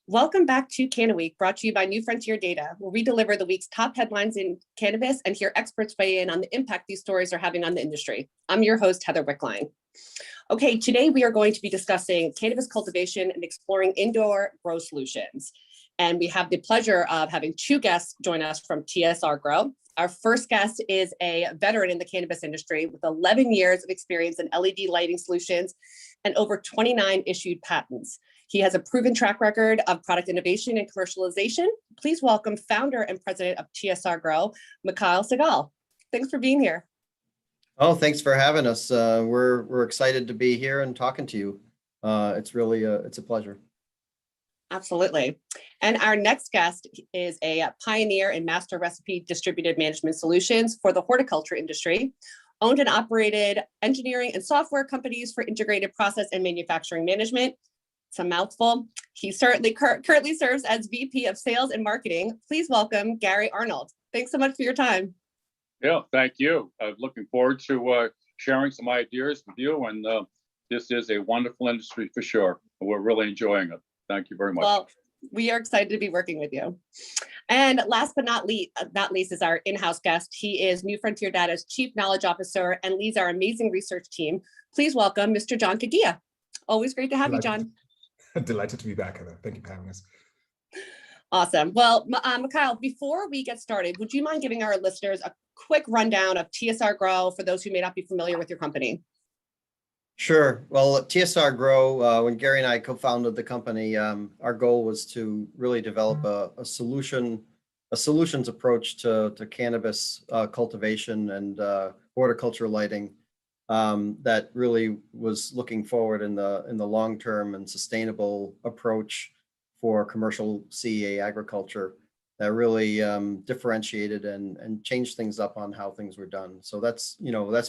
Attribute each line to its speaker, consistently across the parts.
Speaker 1: Welcome back to Canna Week, brought to you by New Frontier Data, where we deliver the week's top headlines in cannabis and hear experts weigh in on the impact these stories are having on the industry. I'm your host, Heather Wickline. Okay, today we are going to be discussing cannabis cultivation and exploring indoor grow solutions. And we have the pleasure of having two guests join us from TSRGrow. Our first guest is a veteran in the cannabis industry with 11 years of experience in LED lighting solutions and over 29 issued patents. He has a proven track record of product innovation and commercialization. Please welcome founder and president of TSRGrow, Mikhail Sagal. Thanks for being here.
Speaker 2: Oh, thanks for having us. We're excited to be here and talking to you. It's really it's a pleasure.
Speaker 1: Absolutely. And our next guest is a pioneer in master recipe distributed management solutions for the horticulture industry, owned and operated engineering and software companies for integrated process and manufacturing management. It's a mouthful. He certainly currently serves as VP of Sales and Marketing. Please welcome Gary Arnold. Thanks so much for your time.
Speaker 3: Yeah, thank you. I'm looking forward to sharing some ideas with you. And this is a wonderful industry for sure. We're really enjoying it. Thank you very much.
Speaker 1: Well, we are excited to be working with you. And last but not least is our in-house guest. He is New Frontier Data's Chief Knowledge Officer and leads our amazing research team. Please welcome Mr. John Kagia. Always great to have you, John.
Speaker 4: Delighted to be back, Heather. Thank you for having us.
Speaker 1: Awesome. Well, Mikhail, before we get started, would you mind giving our listeners a quick rundown of TSRGrow for those who may not be familiar with your company?
Speaker 2: Sure. Well, at TSRGrow, when Gary and I co-founded the company, our goal was to really develop a solutions approach to cannabis cultivation and horticulture lighting that really was looking forward in the long term and sustainable approach for commercial CEA agriculture that really differentiated and changed things up on how things were done. So that's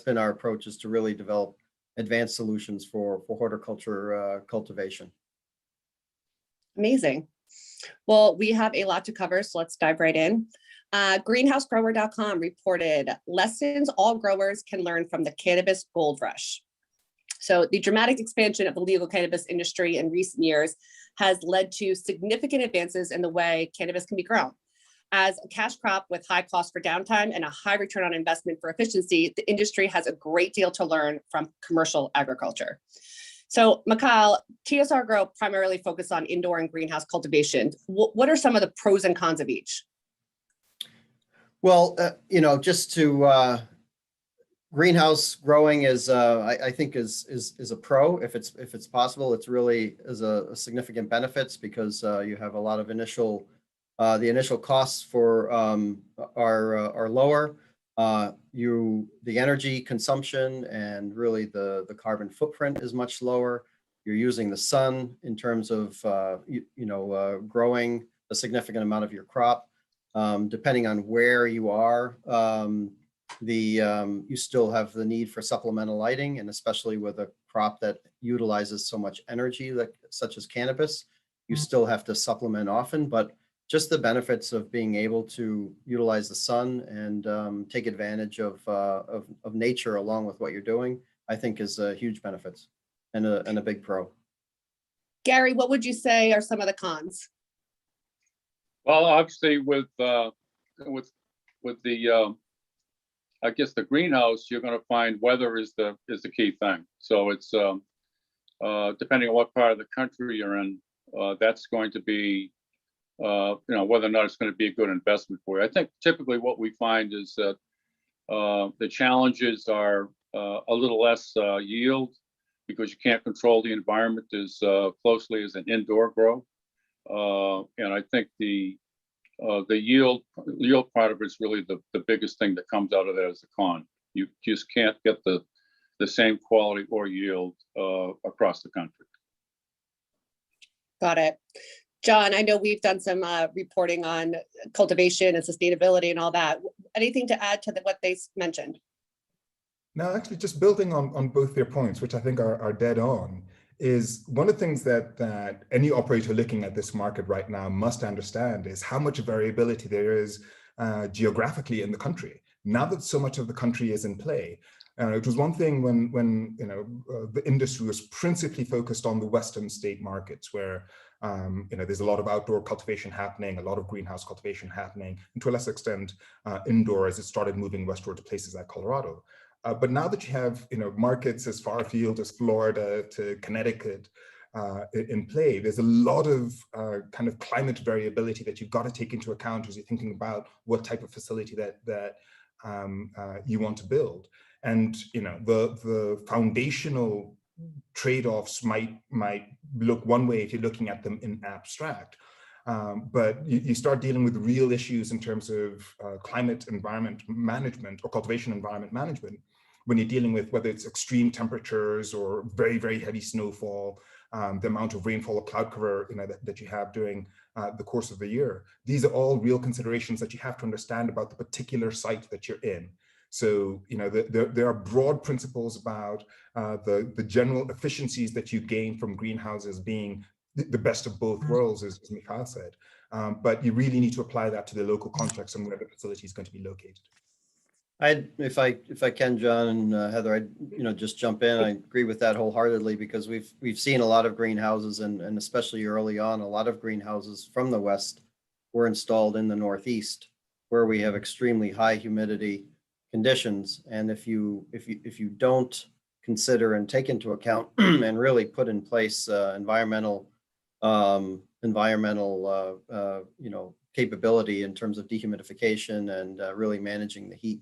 Speaker 2: been our approach, is to really develop advanced solutions for horticulture cultivation.
Speaker 1: Amazing. Well, we have a lot to cover, so let's dive right in. Greenhousegrower.com reported lessons all growers can learn from the cannabis gold rush. So the dramatic expansion of the legal cannabis industry in recent years has led to significant advances in the way cannabis can be grown. As a cash crop with high cost for downtime and a high return on investment for efficiency, the industry has a great deal to learn from commercial agriculture. So, Mikhail, TSRGrow primarily focused on indoor and greenhouse cultivation. What are some of the pros and cons of each?
Speaker 2: Well, just to greenhouse growing is, I think, is a pro if it's possible. It's really is a significant benefits because you have a lot of the initial costs for are lower. The energy consumption and really the carbon footprint is much lower. You're using the sun in terms of growing a significant amount of your crop. Depending on where you are, you still have the need for supplemental lighting, and especially with a crop that utilizes so much energy, such as cannabis, you still have to supplement often. But just the benefits of being able to utilize the sun and take advantage of nature along with what you're doing, I think is huge benefits and a big pro.
Speaker 1: Gary, what would you say are some of the cons?
Speaker 3: Well, obviously, with the I guess the greenhouse, you're going to find weather is the key thing. So it's depending on what part of the country you're in, that's going to be whether or not it's going to be a good investment for you. I think typically what we find is that the challenges are a little less yield because you can't control the environment as closely as an indoor grow. And I think the yield part of it is really the biggest thing that comes out of that as a con. You just can't get the same quality or yield across the country.
Speaker 1: Got it. John, I know we've done some reporting on cultivation and sustainability and all that. Anything to add to what they mentioned?
Speaker 4: No, actually, just building on both their points, which I think are dead on, is one of the things that any operator looking at this market right now must understand is how much variability there is geographically in the country. Now that so much of the country is in play, it was one thing when the industry was principally focused on the Western state markets, where There's a lot of outdoor cultivation happening, a lot of greenhouse cultivation happening, and to a lesser extent, indoor as it started moving westward to places like Colorado. But now that you have, markets as far afield as Florida to Connecticut in play, there's a lot of kind of climate variability that you've got to take into account as you're thinking about what type of facility that you want to build. And the foundational trade-offs might look one way if you're looking at them in abstract. But you start dealing with real issues in terms of climate environment management or cultivation environment management when you're dealing with whether it's extreme temperatures or very, very heavy snowfall, the amount of rainfall or cloud cover that you have during the course of the year. These are all real considerations that you have to understand about the particular site that you're in. So, there are broad principles about the general efficiencies that you gain from greenhouses being the best of both worlds, as Mikhail said. But you really need to apply that to the local context and where the facility is going to be located.
Speaker 2: If I can, John and Heather, I'd just jump in. I agree with that wholeheartedly because we've seen a lot of greenhouses and especially early on, a lot of greenhouses from the West were installed in the Northeast, where we have extremely high humidity conditions. And if you don't consider and take into account and really put in place environmental capability in terms of dehumidification and really managing the heat,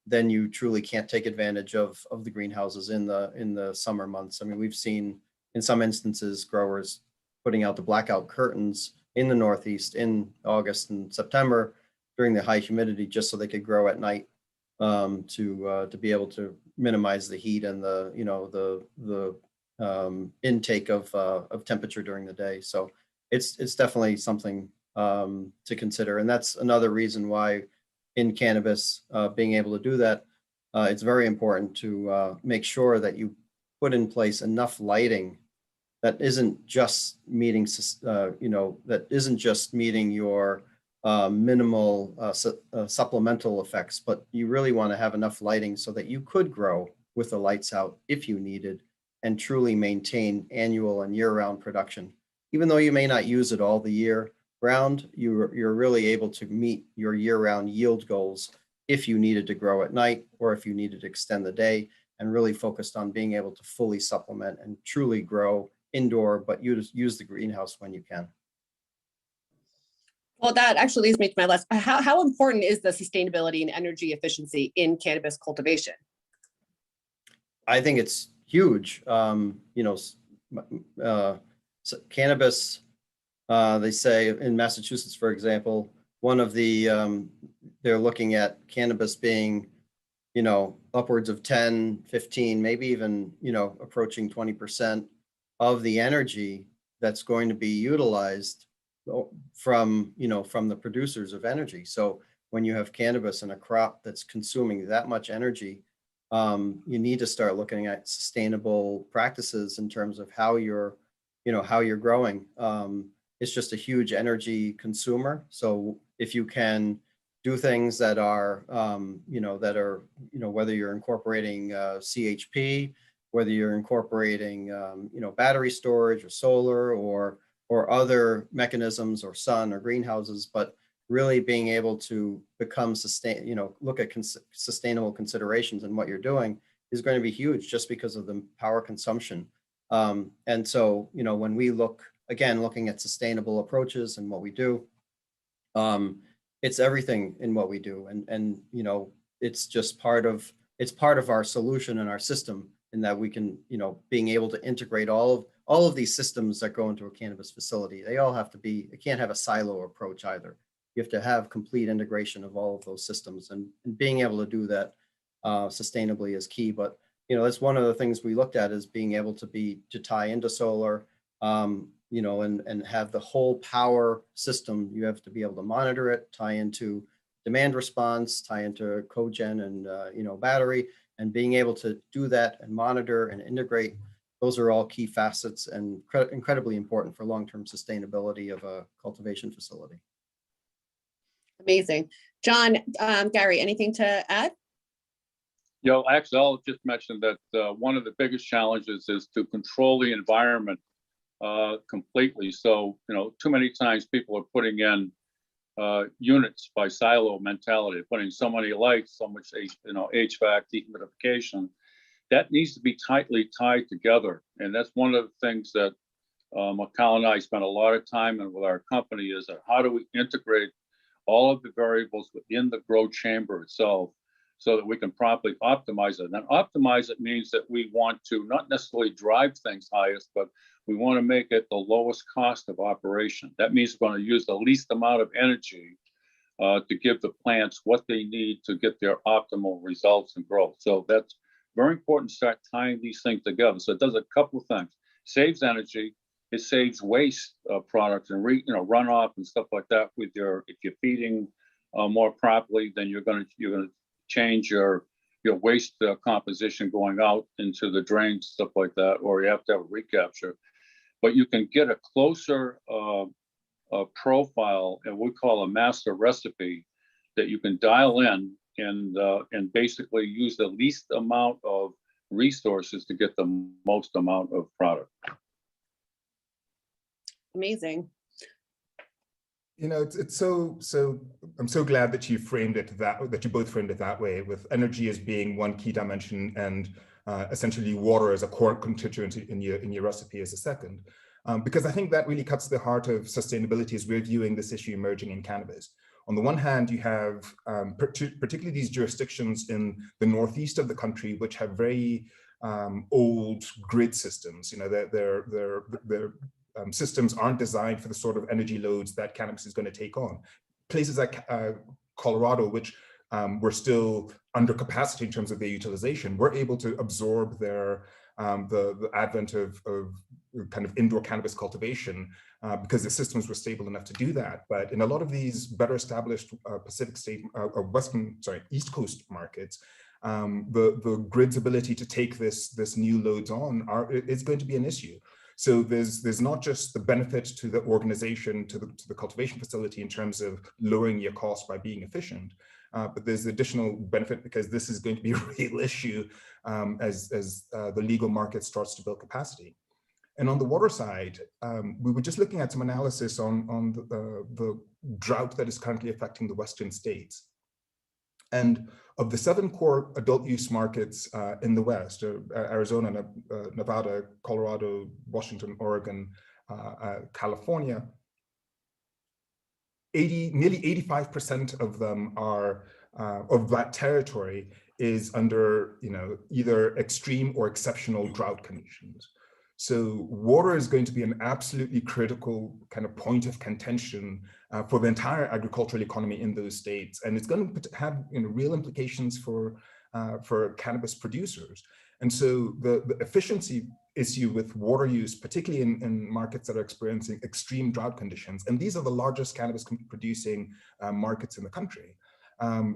Speaker 2: then you truly can't take advantage of the greenhouses in the summer months. I mean, we've seen in some instances growers putting out the blackout curtains in the Northeast in August and September during the high humidity, just so they could grow at night to be able to minimize the heat and the intake of temperature during the day. So it's definitely something to consider, and that's another reason why in cannabis, being able to do that, it's very important to make sure that you put in place enough lighting that isn't just meeting, your minimal supplemental effects, but you really want to have enough lighting so that you could grow with the lights out if you needed and truly maintain annual and year-round production. Even though you may not use it all the year round, you're really able to meet your year-round yield goals if you needed to grow at night or if you needed to extend the day, and really focused on being able to fully supplement and truly grow indoor, but use the greenhouse when you can.
Speaker 1: Well, that actually leads me to my last. How important is the sustainability and energy efficiency in cannabis cultivation?
Speaker 2: I think it's huge. Cannabis, they say in Massachusetts, for example, one of the, they're looking at cannabis being, upwards of 10, 15, maybe even, approaching 20% of the energy that's going to be utilized from the producers of energy. So when you have cannabis and a crop that's consuming that much energy, you need to start looking at sustainable practices in terms of how you're growing. It's just a huge energy consumer. So if you can do things that are, whether you're incorporating CHP, whether you're incorporating, battery storage or solar or other mechanisms or sun or greenhouses, but really being able to become look at sustainable considerations in what you're doing is going to be huge just because of the power consumption. And so, when we looking at sustainable approaches and what we do, it's everything in what we do. And it's just part of our solution and our system in that we can, being able to integrate all of these systems that go into a cannabis facility. They all have to be, it can't have a silo approach either. You have to have complete integration of all of those systems, and being able to do that sustainably is key. But that's one of the things we looked at, is being able to tie into solar, and have the whole power system. You have to be able to monitor it, tie into demand response, tie into cogen and battery, and being able to do that and monitor and integrate. Those are all key facets and incredibly important for long-term sustainability of a cultivation facility.
Speaker 1: Amazing. John, Gary, anything to add?
Speaker 3: Actually, I'll just mention that one of the biggest challenges is to control the environment completely. So, too many times people are putting in units by silo mentality, putting so many lights, so much, HVAC, dehumidification. That needs to be tightly tied together. And that's one of the things that Mikhail and I spent a lot of time in with our company is that how do we integrate all of the variables within the grow chamber itself so that we can properly optimize it. And optimize it means that we want to not necessarily drive things highest, but we want to make it the lowest cost of operation. That means we're going to use the least amount of energy to give the plants what they need to get their optimal results and growth. So that's very important to start tying these things together. So it does a couple of things. Saves energy. It saves waste products and runoff and stuff like that. If you're feeding more properly, then you're going to change your waste composition going out into the drains, stuff like that, or you have to have a recapture. But you can get a closer profile, and we call a master recipe, that you can dial in and basically use the least amount of resources to get the most amount of product.
Speaker 1: Amazing.
Speaker 4: It's so I'm so glad that you framed it that you both framed it that way, with energy as being one key dimension and essentially water as a core constituent in your recipe as a second, because I think that really cuts to the heart of sustainability as we're viewing this issue emerging in cannabis. On the one hand, you have particularly these jurisdictions in the northeast of the country, which have very old grid systems. Their systems aren't designed for the sort of energy loads that cannabis is going to take on. Places like Colorado, which were still under capacity in terms of their utilization, were able to absorb their the advent of kind of indoor cannabis cultivation because the systems were stable enough to do that. But in a lot of these better established East Coast markets, the grid's ability to take this new loads on is going to be an issue. So there's not just the benefit to the organization, to the cultivation facility in terms of lowering your cost by being efficient, but there's additional benefit because this is going to be a real issue as the legal market starts to build capacity. And on the water side, we were just looking at some analysis on the drought that is currently affecting the Western states. And of the 7 core adult use markets in the West, Arizona, Nevada, Colorado, Washington, Oregon, California, nearly 85% of them are of that territory is under either extreme or exceptional drought conditions. So water is going to be an absolutely critical kind of point of contention for the entire agricultural economy in those states, and it's going to have real implications for cannabis producers. And so the efficiency issue with water use, particularly in markets that are experiencing extreme drought conditions, and these are the largest cannabis producing markets in the country,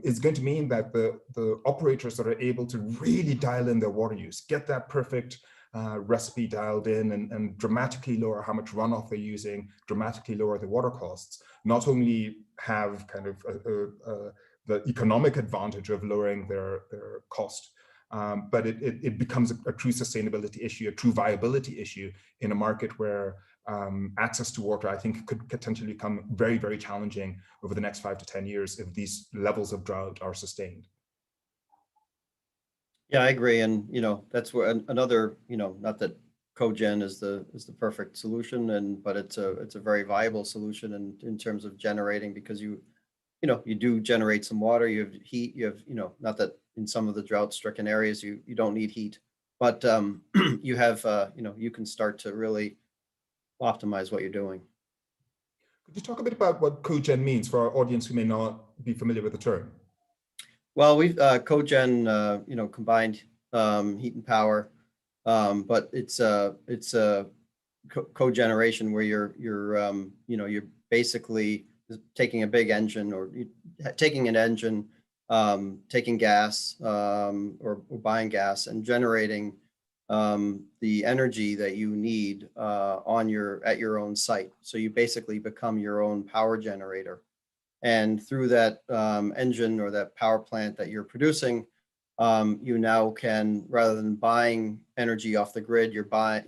Speaker 4: is going to mean that the operators that are able to really dial in their water use, get that perfect recipe dialed in and dramatically lower how much runoff they're using, dramatically lower the water costs, not only have kind of the economic advantage of lowering their cost, but it becomes a true sustainability issue, a true viability issue in a market where access to water, I think, could potentially become very, very challenging over the next 5 to 10 years if these levels of drought are sustained.
Speaker 2: Yeah, I agree. And, that's where another, not that cogen is the perfect solution, but it's a very viable solution in terms of generating, because you do generate some water, you have heat, you have, not that in some of the drought stricken areas, you don't need heat, but you have, you can start to really optimize what you're doing.
Speaker 4: Could you talk a bit about what cogen means for our audience who may not be familiar with the term?
Speaker 2: Well, we've cogen, combined heat and power, but it's a cogeneration where you're basically taking a big engine or taking an engine, taking gas or buying gas and generating the energy that you need at your own site. So you basically become your own power generator. And through that engine or that power plant that you're producing, you now can, rather than buying energy off the grid, you're buying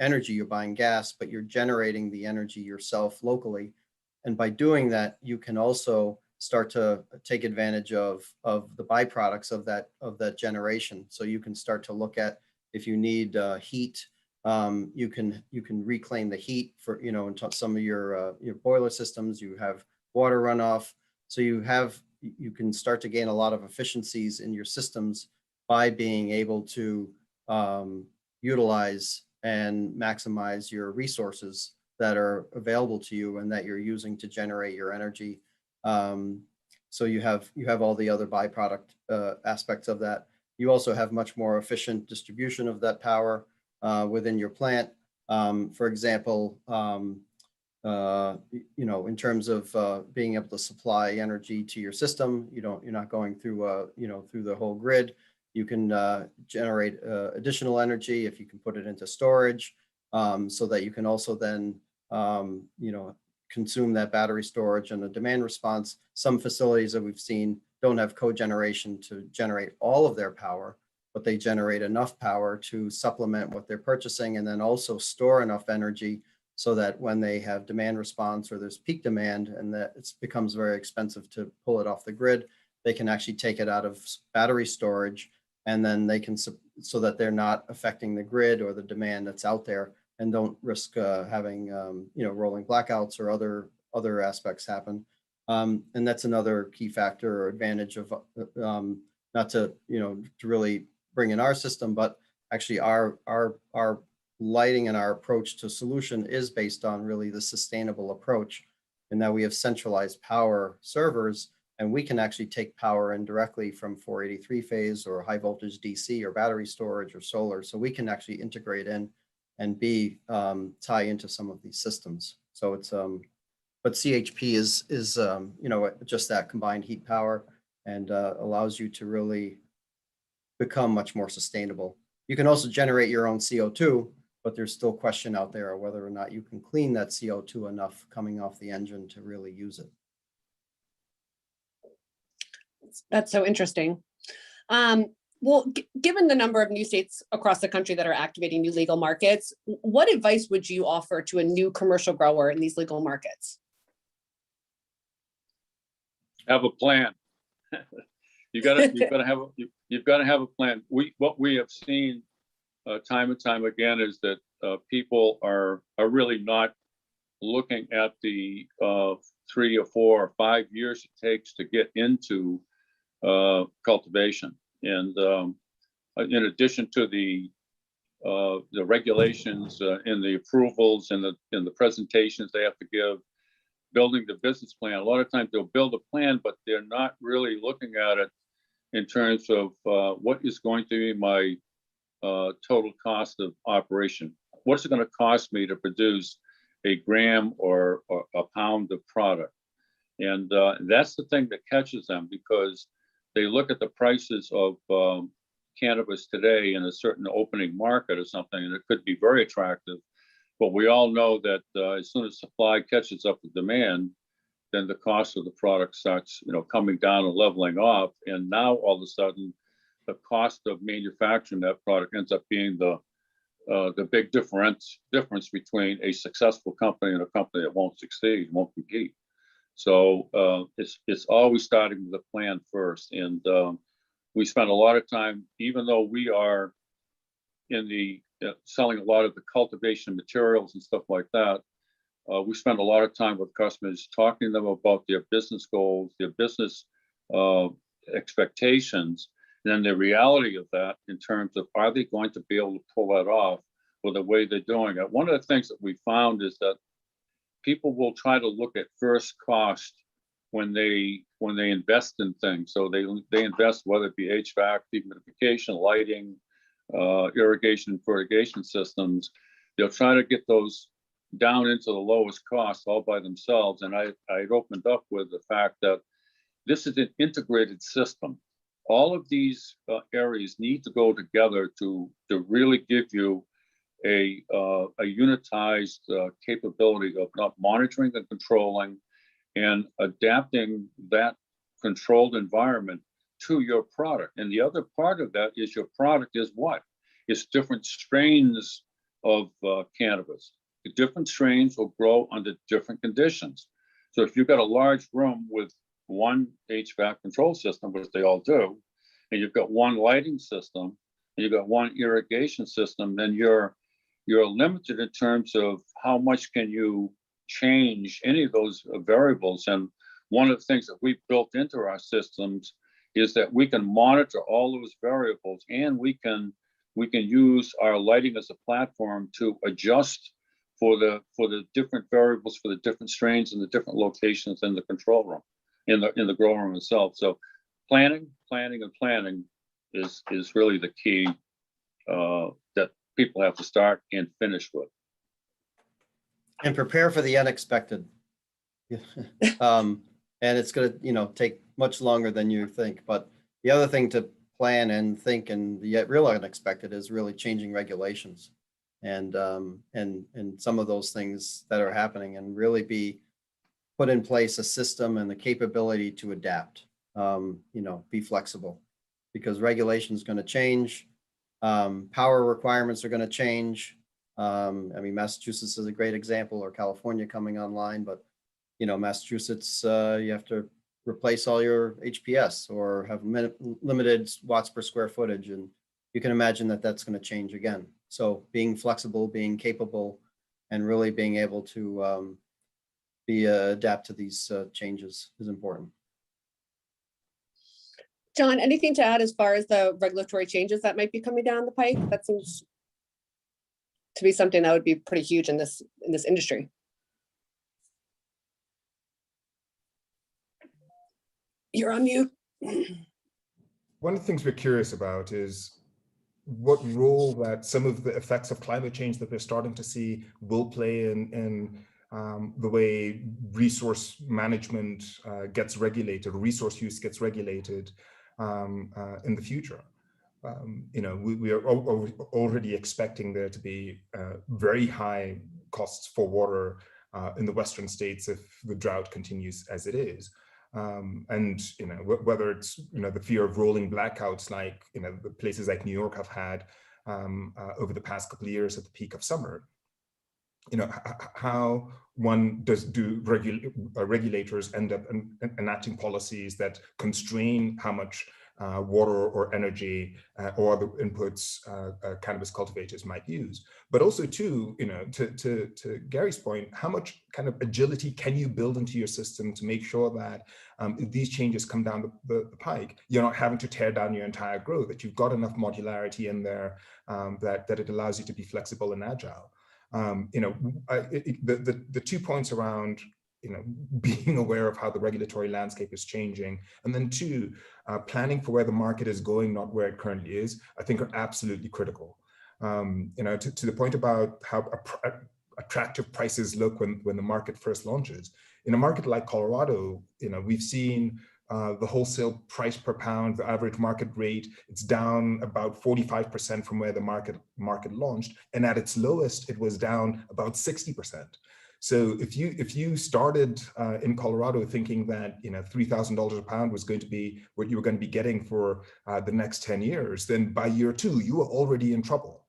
Speaker 2: energy, you're buying gas, but you're generating the energy yourself locally. And by doing that, you can also start to take advantage of the byproducts of that generation. So you can start to look at, if you need heat, you can reclaim the heat for, into some of your boiler systems. You have water runoff, so you can start to gain a lot of efficiencies in your systems by being able to utilize and maximize your resources that are available to you and that you're using to generate your energy. So you have all the other byproduct aspects of that. You also have much more efficient distribution of that power within your plant. For example, in terms of being able to supply energy to your system, you're not going through through the whole grid. You can generate additional energy if you can put it into storage, so that you can also then consume that battery storage and the demand response. Some facilities that we've seen don't have cogeneration to generate all of their power, but they generate enough power to supplement what they're purchasing, and then also store enough energy so that when they have demand response or there's peak demand and that it becomes very expensive to pull it off the grid, they can actually take it out of battery storage, and then they can, so that they're not affecting the grid or the demand that's out there, and don't risk having rolling blackouts or other aspects happen. And that's another key factor or advantage of not to really bring in our system, but actually our lighting and our approach to solution is based on really the sustainable approach, and that we have centralized power servers, and we can actually take power in directly from 483 phase or high voltage DC or battery storage or solar. So we can actually integrate in and tie into some of these systems. So it's but CHP is just that combined heat power, and allows you to really become much more sustainable. You can also generate your own CO2, but there's still question out there whether or not you can clean that CO2 enough coming off the engine to really use it.
Speaker 1: That's so interesting. Well, given the number of new states across the country that are activating new legal markets, what advice would you offer to a new commercial grower in these legal markets?
Speaker 3: Have a plan. you've got to have a plan. What we have seen time and time again is that people are really not looking at the 3 or 4 or 5 years it takes to get into cultivation. And in addition to the regulations and the approvals and the presentations they have to give, building the business plan, a lot of times they'll build a plan, but they're not really looking at it in terms of what is going to be my total cost of operation. What's it going to cost me to produce a gram or a pound of product? And that's the thing that catches them, because they look at the prices of cannabis today in a certain opening market or something, and it could be very attractive. But we all know that as soon as supply catches up with demand, then the cost of the product starts, coming down and leveling off. And now all of a sudden, the cost of manufacturing that product ends up being the big difference between a successful company and a company that won't succeed, won't compete. So it's always starting with a plan first. And we spend a lot of time, even though we are in the selling a lot of the cultivation materials and stuff like that, we spend a lot of time with customers talking to them about their business goals, their business expectations, and then the reality of that in terms of, are they going to be able to pull that off with the way they're doing it? One of the things that we found is that people will try to look at first cost when they invest in things. So they invest, whether it be HVAC, dehumidification, lighting, irrigation and fertigation systems. They'll try to get those down into the lowest cost all by themselves. And I opened up with the fact that this is an integrated system. All of these areas need to go together to really give you a unitized capability of not monitoring and controlling and adapting that controlled environment to your product. And the other part of that is your product is what? It's different strains of cannabis. The different strains will grow under different conditions. So if you've got a large room with one HVAC control system, which they all do, and you've got one lighting system, and you've got one irrigation system, then you're limited in terms of how much can you change any of those variables. And one of the things that we've built into our systems is that we can monitor all those variables, and we can use our lighting as a platform to adjust for the different variables, for the different strains and the different locations in the control room, in the grow room itself. So planning is really the key that people have to start and finish with.
Speaker 2: And prepare for the unexpected. And it's going to, take much longer than you think. But the other thing to plan and think, and the real unexpected, is really changing regulations, and some of those things that are happening, and really be put in place a system and the capability to adapt. Be flexible, because regulation is going to change. Power requirements are going to change. Massachusetts is a great example, or California coming online, but Massachusetts, you have to replace all your HPS or have limited watts per square footage, and you can imagine that that's going to change again. So being flexible, being capable, and really being able to adapt to these changes is important.
Speaker 1: John, anything to add as far as the regulatory changes that might be coming down the pike? That seems to be something that would be pretty huge in this industry. You're on mute.
Speaker 4: One of the things we're curious about is what role that some of the effects of climate change that we're starting to see will play in the way resource management gets regulated, resource use gets regulated in the future. We are already expecting there to be very high costs for water in the Western states if the drought continues as it is. Whether it's the fear of rolling blackouts like the places like New York have had over the past couple of years at the peak of summer, how regulators end up enacting policies that constrain how much water or energy or other inputs cannabis cultivators might use, but also too, to Gary's point, how much kind of agility can you build into your system to make sure that if these changes come down the pike, you're not having to tear down your entire grow, that you've got enough modularity in there that it allows you to be flexible and agile. The 2 points around being aware of how the regulatory landscape is changing, and then two, planning for where the market is going, not where it currently is, I think are absolutely critical. To the point about how attractive prices look when the market first launches. In a market like Colorado, we've seen the wholesale price per pound, the average market rate, it's down about 45% from where the market launched, and at its lowest, it was down about 60%. So if you started in Colorado thinking that $3,000 a pound was going to be what you were going to be getting for the next 10 years, then by year 2 you were already in trouble.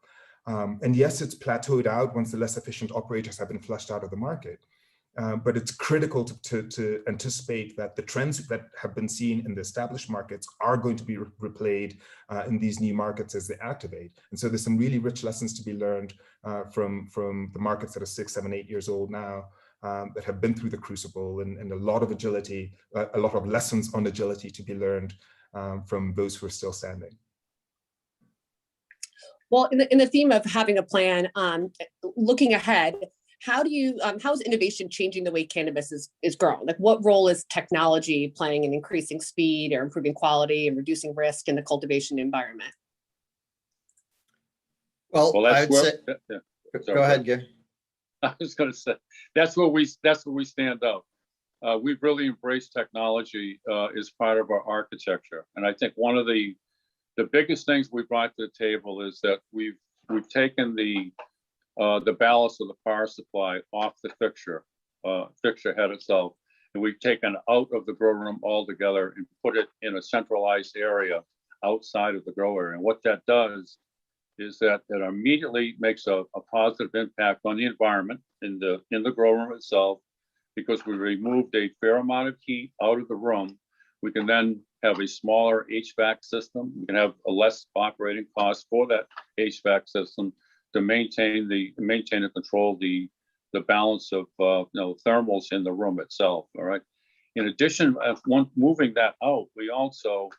Speaker 4: And yes, it's plateaued out once the less efficient operators have been flushed out of the market. But it's critical to anticipate that the trends that have been seen in the established markets are going to be replayed in these new markets as they activate. And so there's some really rich lessons to be learned from the markets that are 6, 7, 8 years old now that have been through the crucible, and a lot of agility, a lot of lessons on agility to be learned from those who are still standing.
Speaker 1: Well, in the theme of having a plan, looking ahead, how is innovation changing the way cannabis is grown? Like, what role is technology playing in increasing speed or improving quality and reducing risk in the cultivation environment?
Speaker 2: Well,
Speaker 3: that's where,
Speaker 2: go ahead, Gary.
Speaker 3: I was going to say that's where we stand out. We've really embraced technology as part of our architecture, and I think one of the biggest things we brought to the table is that we've taken the ballast of the power supply off the fixture head itself, and we've taken out of the grow room altogether and put it in a centralized area outside of the grow area. And what that does is that it immediately makes a positive impact on the environment in the grow room itself, because we removed a fair amount of heat out of the room. We can then have a smaller HVAC system. We can have a less operating cost for that HVAC system to maintain and control the balance of thermals in the room itself. All right. In addition, moving that out, we also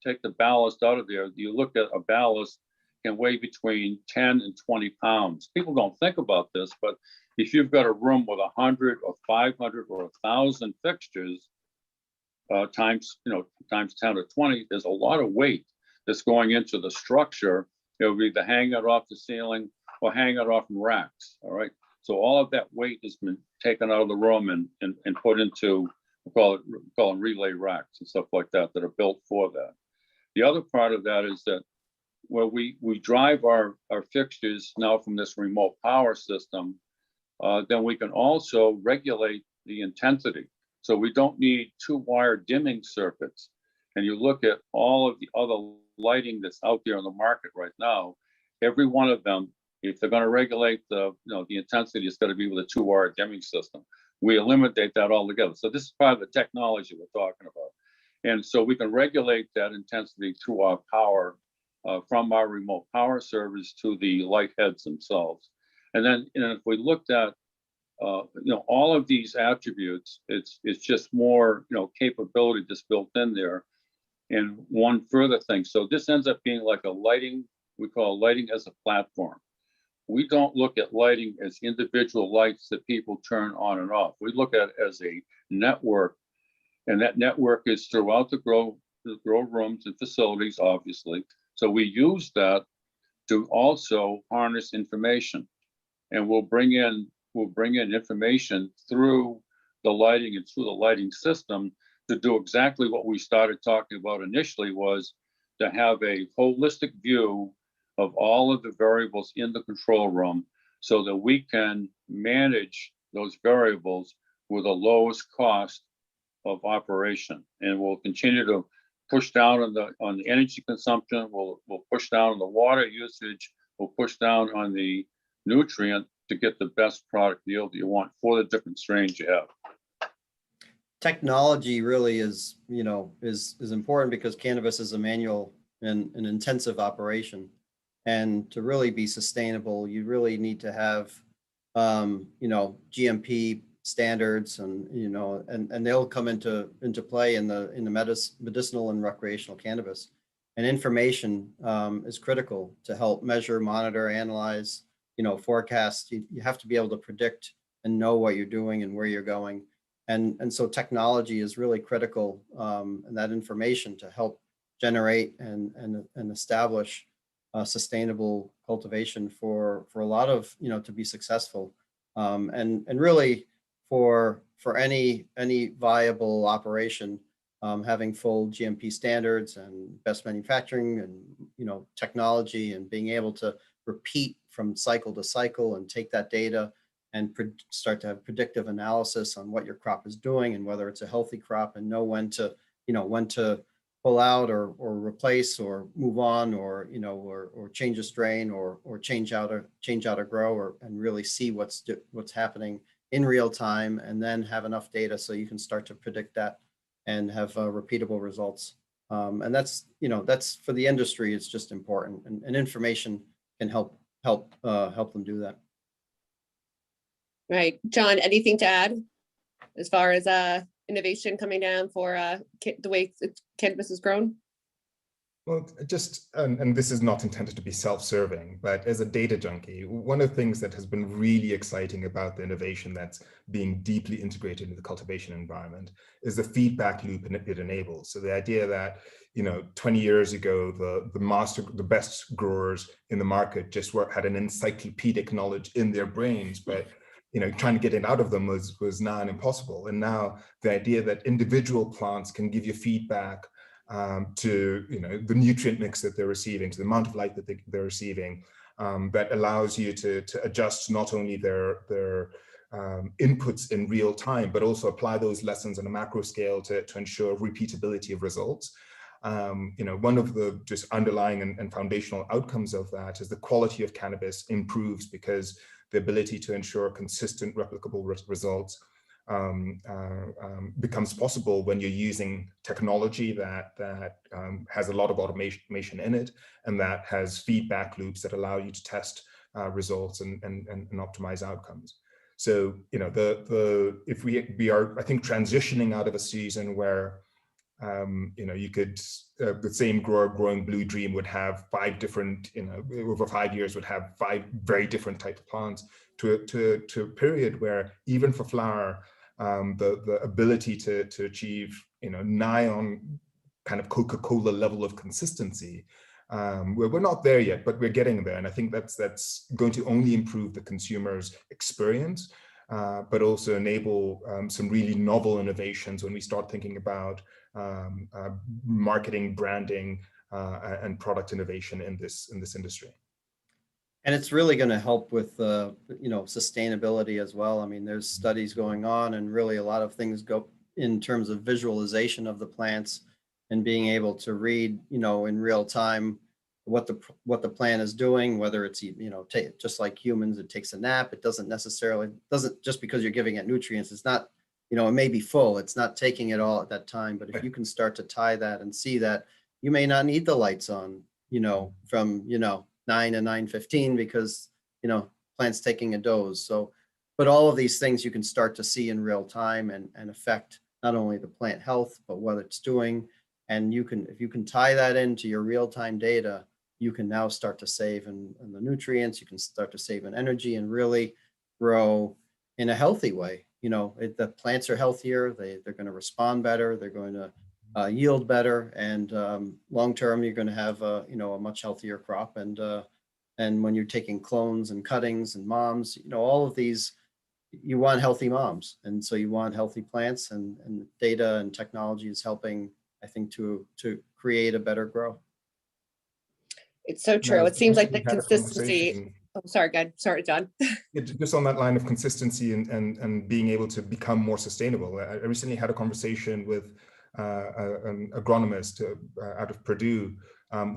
Speaker 3: take the ballast out of there. You look at a ballast can weigh between 10 and 20 pounds. People don't think about this, but if you've got a room with 100 or 500 or 1,000 fixtures, times 10 or 20, there's a lot of weight that's going into the structure. It'll be either hang it off the ceiling or hang it off in racks. All right. So all of that weight has been taken out of the room and put into, we call them relay racks and stuff like that are built for that. The other part of that is that where we drive our fixtures now from this remote power system, then we can also regulate the intensity. So we don't need 2-wire dimming circuits. And you look at all of the other lighting that's out there on the market right now, every one of them, if they're going to regulate the intensity, it's going to be with a 2-wire dimming system. We eliminate that altogether. So this is part of the technology we're talking about. And so we can regulate that intensity through our power from our remote power servers to the light heads themselves. And then, if we looked at all of these attributes, it's just more capability that's built in there. And one further thing, so this ends up being like a lighting, we call lighting as a platform. We don't look at lighting as individual lights that people turn on and off. We look at it as a network, and that network is throughout the grow rooms and facilities, obviously. So we use that to also harness information, and we'll bring in information through the lighting and through the lighting system to do exactly what we started talking about initially, was to have a holistic view of all of the variables in the control room so that we can manage those variables with the lowest cost of operation. And we'll continue to push down on the energy consumption. We'll push down on the water usage. We'll push down on the nutrient to get the best product yield that you want for the different strains you have.
Speaker 2: Technology really is important, because cannabis is a manual and an intensive operation. And to really be sustainable, you really need to have, GMP standards, and and they'll come into play in the medicinal and recreational cannabis. And information is critical to help measure, monitor, analyze, forecast. You have to be able to predict and know what you're doing and where you're going. And so technology is really critical, and that information to help generate and establish sustainable cultivation for a lot of, to be successful. And really for any viable operation, having full GMP standards and best manufacturing and, technology, and being able to repeat from cycle to cycle and take that data and start to have predictive analysis on what your crop is doing and whether it's a healthy crop, and know when to pull out or replace or move on, or change a strain or change out a grow, and really see what's happening in real time, and then have enough data so you can start to predict that and have repeatable results. And that's for the industry, it's just important, and information can help them do that.
Speaker 1: Right. John, anything to add as far as innovation coming down for the way cannabis is grown?
Speaker 4: Well, just, and this is not intended to be self-serving, but as a data junkie, one of the things that has been really exciting about the innovation that's being deeply integrated into the cultivation environment is the feedback loop it enables. So the idea that, 20 years ago, the best growers in the market just had an encyclopedic knowledge in their brains, but trying to get it out of them was now impossible. And now the idea that individual plants can give you feedback to the nutrient mix that they're receiving, to the amount of light that they're receiving, that allows you to adjust not only their inputs in real time, but also apply those lessons on a macro scale to ensure repeatability of results. One of the just underlying and foundational outcomes of that is the quality of cannabis improves because the ability to ensure consistent replicable results becomes possible when you're using technology that has a lot of automation in it, and that has feedback loops that allow you to test results and optimize outcomes. So, if we are, I think, transitioning out of a season where you could, the same grower growing Blue Dream would have 5 different, over 5 years would have 5 very different types of plants, to a period where even for flower, the ability to achieve, nigh on kind of Coca-Cola level of consistency, we're not there yet, but we're getting there. And I think that's going to only improve the consumer's experience, but also enable some really novel innovations when we start thinking about marketing, branding, and product innovation in this industry.
Speaker 2: And it's really going to help with, sustainability as well. I mean, there's studies going on, and really a lot of things go in terms of visualization of the plants and being able to read, in real time what the plant is doing, whether it's, just like humans, it takes a nap. It doesn't just because you're giving it nutrients, it's not, it may be full, it's not taking it all at that time. But if you can start to tie that and see that you may not need the lights on, from, 9 to 9:15 because, plant's taking a doze. So, but all of these things you can start to see in real time and affect not only the plant health, but what it's doing. And if you can tie that into your real-time data, you can now start to save in the nutrients, you can start to save in energy and really grow in a healthy way. The plants are healthier, they're going to respond better, they're going to yield better, and long-term, you're going to have a much healthier crop. And when you're taking clones and cuttings and moms, all of these, you want healthy moms, and so you want healthy plants, and data and technology is helping, I think, to create a better grow.
Speaker 1: It's so true.
Speaker 4: Now,
Speaker 1: it seems like the
Speaker 4: we had a
Speaker 1: consistency.
Speaker 4: conversation-
Speaker 1: Oh, sorry, good. Sorry, John.
Speaker 4: Just on that line of consistency and being able to become more sustainable. I recently had a conversation with an agronomist out of Purdue,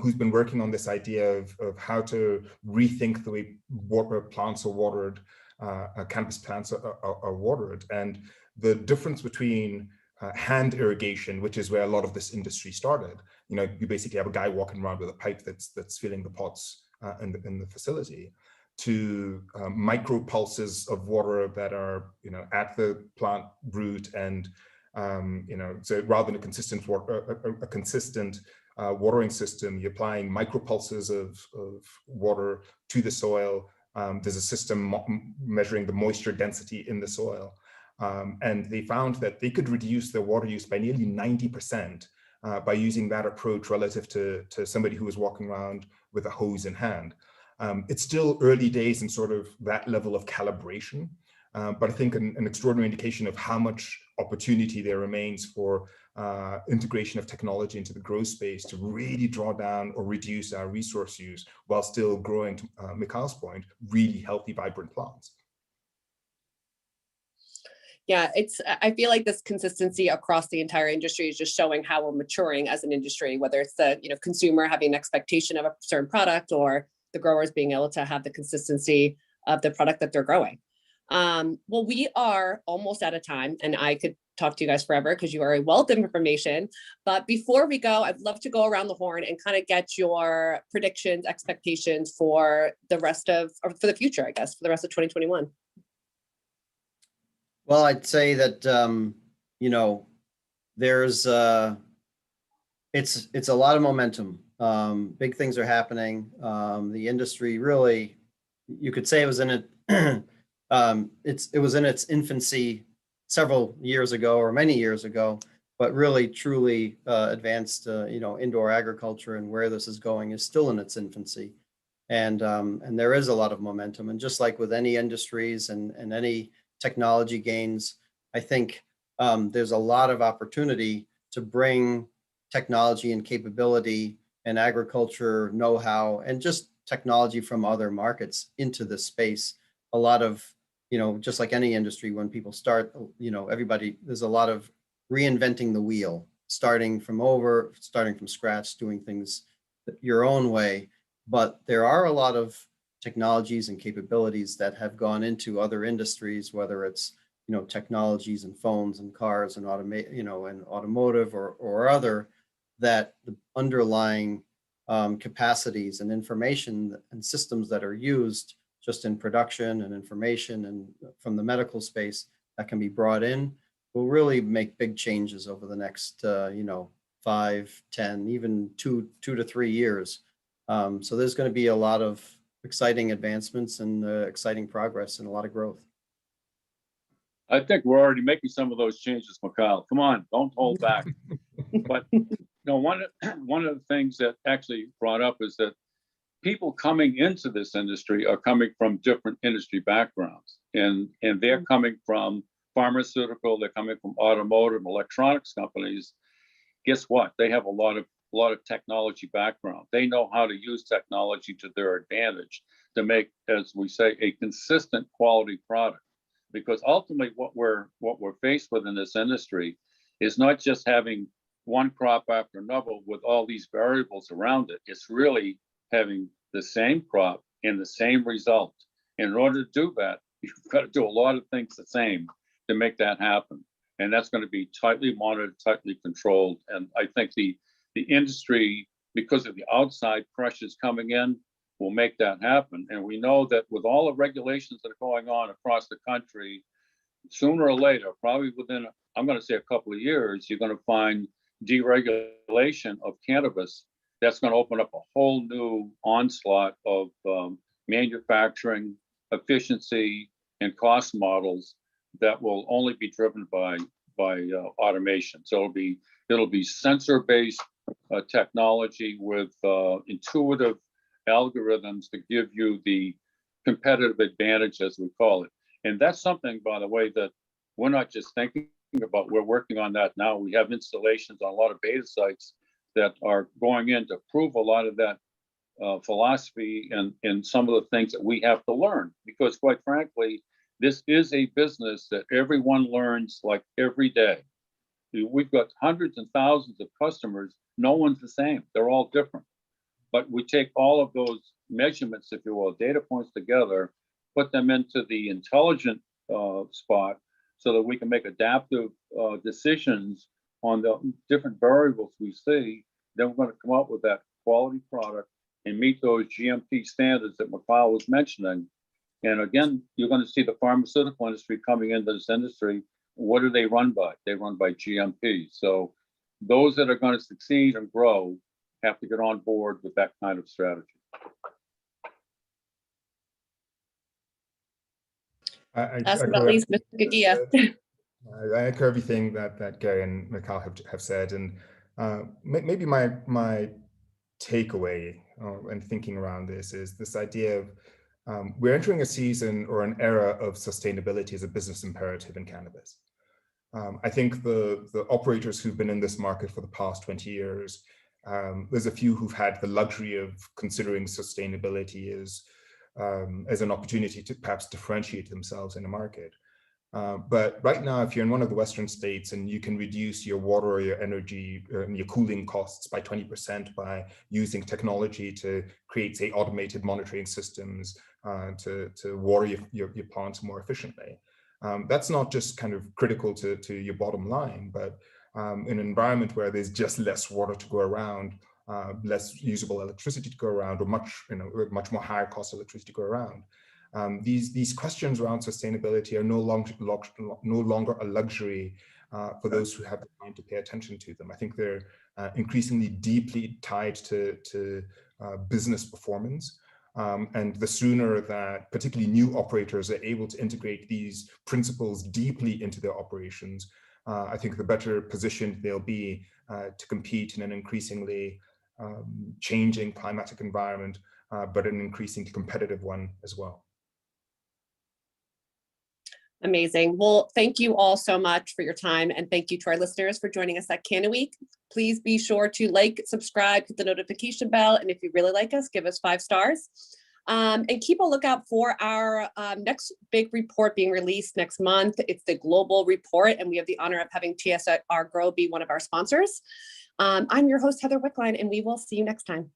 Speaker 4: who's been working on this idea of how to rethink the way plants are watered, cannabis plants are watered, and the difference between hand irrigation, which is where a lot of this industry started. You basically have a guy walking around with a pipe that's filling the pots in the facility, to micro pulses of water that are at the plant root, and so rather than a consistent watering system, you're applying micro pulses of water to the soil. There's a system measuring the moisture density in the soil, and they found that they could reduce their water use by nearly 90% by using that approach relative to somebody who was walking around with a hose in hand. It's still early days in sort of that level of calibration, but I think an extraordinary indication of how much opportunity there remains for integration of technology into the grow space to really draw down or reduce our resource use while still growing, to Mikhail's point, really healthy, vibrant plants.
Speaker 1: Yeah, I feel like this consistency across the entire industry is just showing how we're maturing as an industry, whether it's the consumer having an expectation of a certain product, or the growers being able to have the consistency of the product that they're growing. Well, we are almost out of time, and I could talk to you guys forever because you are a wealth of information. But before we go, I'd love to go around the horn and kind of get your predictions, expectations for the rest of, or for the future, I guess, for the rest of 2021.
Speaker 2: Well, I'd say that, there's, it's a lot of momentum. Big things are happening. The industry really, you could say it was in it. It was in its infancy several years ago, or many years ago, but really truly advanced, indoor agriculture and where this is going is still in its infancy. And there is a lot of momentum. And just like with any industries and any technology gains, I think there's a lot of opportunity to bring technology and capability and agriculture know-how and just technology from other markets into this space. A lot of just like any industry, when people start, there's a lot of reinventing the wheel, starting from scratch, doing things your own way. But there are a lot of technologies and capabilities that have gone into other industries, whether it's, technologies and phones and cars and and automotive or other, that the underlying capacities and information and systems that are used just in production and information and from the medical space that can be brought in will really make big changes over the next, 5, 10, even 2 to 3 years. So there's going to be a lot of exciting advancements and exciting progress and a lot of growth.
Speaker 3: I think we're already making some of those changes, Mikhail. Come on, don't hold back. But one of the things that actually brought up is that people coming into this industry are coming from different industry backgrounds, and they're coming from pharmaceutical, they're coming from automotive, electronics companies. Guess what? They have a lot of technology background. They know how to use technology to their advantage to make, as we say, a consistent quality product. Because ultimately, what we're faced with in this industry is not just having one crop after another with all these variables around it. It's really having the same crop and the same result. And in order to do that, you've got to do a lot of things the same to make that happen. And that's going to be tightly monitored, tightly controlled. And I think the industry, because of the outside pressures coming in, will make that happen. And we know that with all the regulations that are going on across the country, sooner or later, probably within, I'm going to say a couple of years, you're going to find deregulation of cannabis. That's going to open up a whole new onslaught of manufacturing efficiency and cost models that will only be driven by automation. So it'll be sensor-based technology with intuitive algorithms to give you the competitive advantage, as we call it. And that's something, by the way, that we're not just thinking about. We're working on that now. We have installations on a lot of beta sites that are going in to prove a lot of that philosophy and some of the things that we have to learn. Because quite frankly, this is a business that everyone learns like every day. We've got hundreds and thousands of customers. No one's the same. They're all different. But we take all of those measurements, if you will, data points together, put them into the intelligent spot so that we can make adaptive decisions on the different variables we see. Then we're going to come up with that quality product and meet those GMP standards that Mikhail was mentioning. And again, you're going to see the pharmaceutical industry coming into this industry. What do they run by? They run by GMP. So those that are going to succeed and grow have to get on board with that kind of strategy.
Speaker 1: Last but not least, Mr. Kagia.
Speaker 4: I echo everything that Gary and Mikhail have said, and maybe my takeaway and thinking around this is this idea of we're entering a season or an era of sustainability as a business imperative in cannabis. I think the operators who've been in this market for the past 20 years, there's a few who've had the luxury of considering sustainability as an opportunity to perhaps differentiate themselves in a market. But right now, if you're in one of the Western states and you can reduce your water or your energy and your cooling costs by 20% by using technology to create, say, automated monitoring systems to water your plants more efficiently, that's not just kind of critical to your bottom line, but in an environment where there's just less water to go around, less usable electricity to go around, or much more higher cost electricity to go around. These questions around sustainability are no longer a luxury for those who have the time to pay attention to them. I think they're increasingly deeply tied to business performance. And the sooner that particularly new operators are able to integrate these principles deeply into their operations, I think the better positioned they'll be to compete in an increasingly changing climatic environment, but an increasingly competitive one as well.
Speaker 1: Amazing. Well, thank you all so much for your time, and thank you to our listeners for joining us at Canna Week. Please be sure to like, subscribe, hit the notification bell, and if you really like us, give us 5 stars. And keep a lookout for our next big report being released next month. It's the global report, and we have the honor of having TSRGrow be one of our sponsors. I'm your host, Heather Wickline, and we will see you next time.